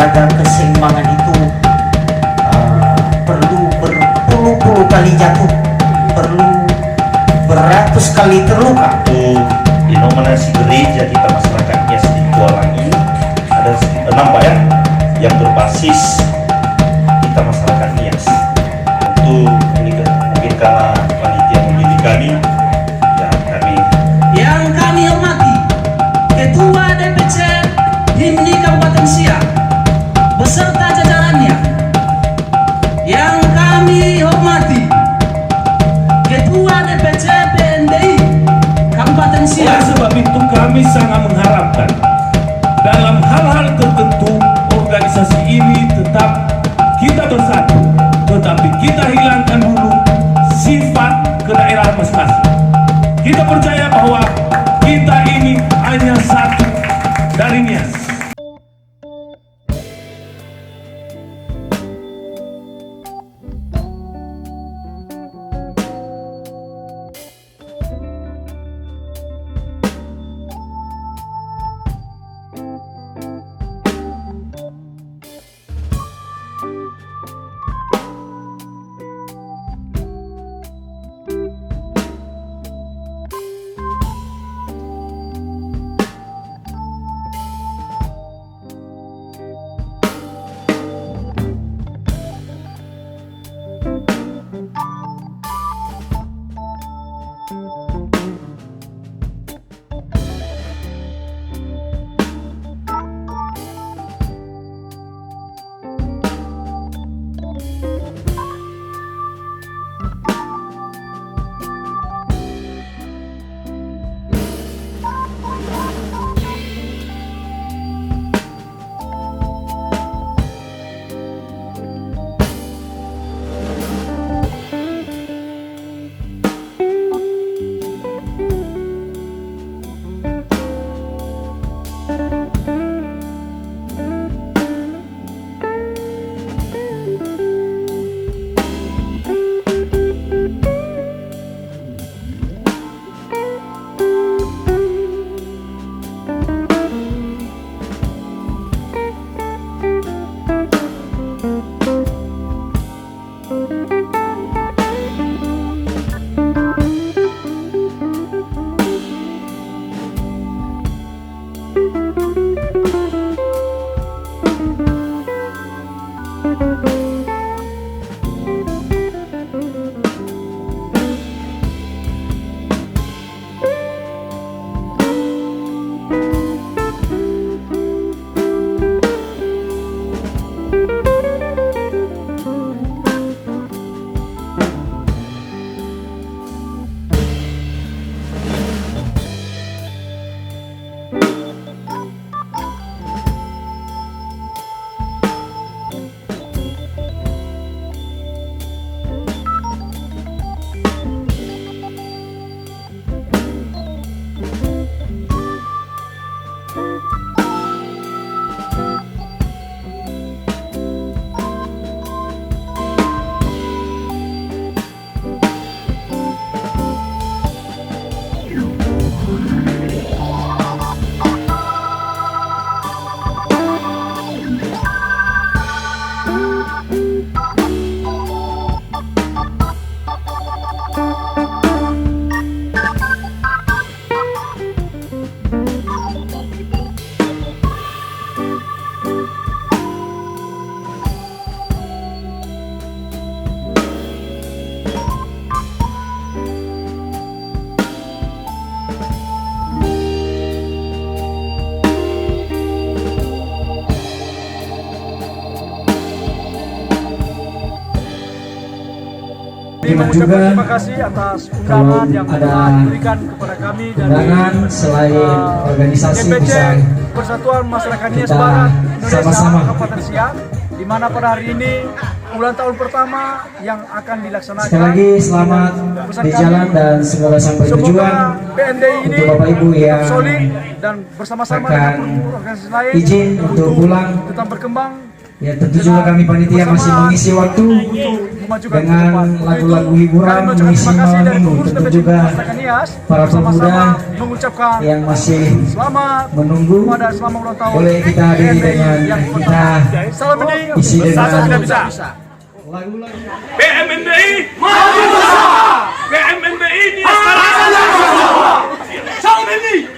menjaga keseimbangan itu perlu berpuluh-puluh kali jatuh, perlu beratus kali terluka. Untuk denominasi gereja kita masyarakatnya sedikit ini ada 6 Pak ya, yang berbasis kita masyarakat Nias. Untuk ini mungkin karena panitia memilih kami, ya kami yang kami hormati Ketua DPC HIMNI Kabupaten Siak beserta jajarannya, yang kami hormati Ketua DPC PNDI Kabupaten Oleh Siak. sebab itu kami sangat mengharapkan dalam hal-hal tertentu organisasi ini tetap kita bersatu, tetapi kita hilangkan dulu sifat kedaerahan masing-masing. Kita percaya bahwa kita ini hanya satu dari Nias. Terima kasih atas undangan yang telah diberikan kepada kami dari selain organisasi DPC bisa Persatuan Masyarakat Nias kita Barat Indonesia sama-sama Kabupaten Siak, di mana pada hari ini ulang tahun pertama yang akan dilaksanakan. sekali lagi selamat di jalan dan semoga sampai tujuan. Semoga PNDI ini untuk Bapak Ibu yang solid dan bersama-sama akan dengan organisasi lain izin untuk pulang tetap berkembang Ya tentu juga kami panitia masih mengisi waktu untuk memajukan dengan ke depan. lagu-lagu Kami hiburan, mengucapkan mengisi terima kasih malam dari minggu. pengurus Tentu DPC juga Masyarakat Nias para bersama-sama pemuda mengucapkan yang masih selamat menunggu, pada selamat ulang tahun boleh kita hadiri PMBI dengan yang kita salam bening, isi bersatu dengan tidak bisa. lagu-lagu. PMNBI maju bersama. PMNBI Nias Salam. Salam ini.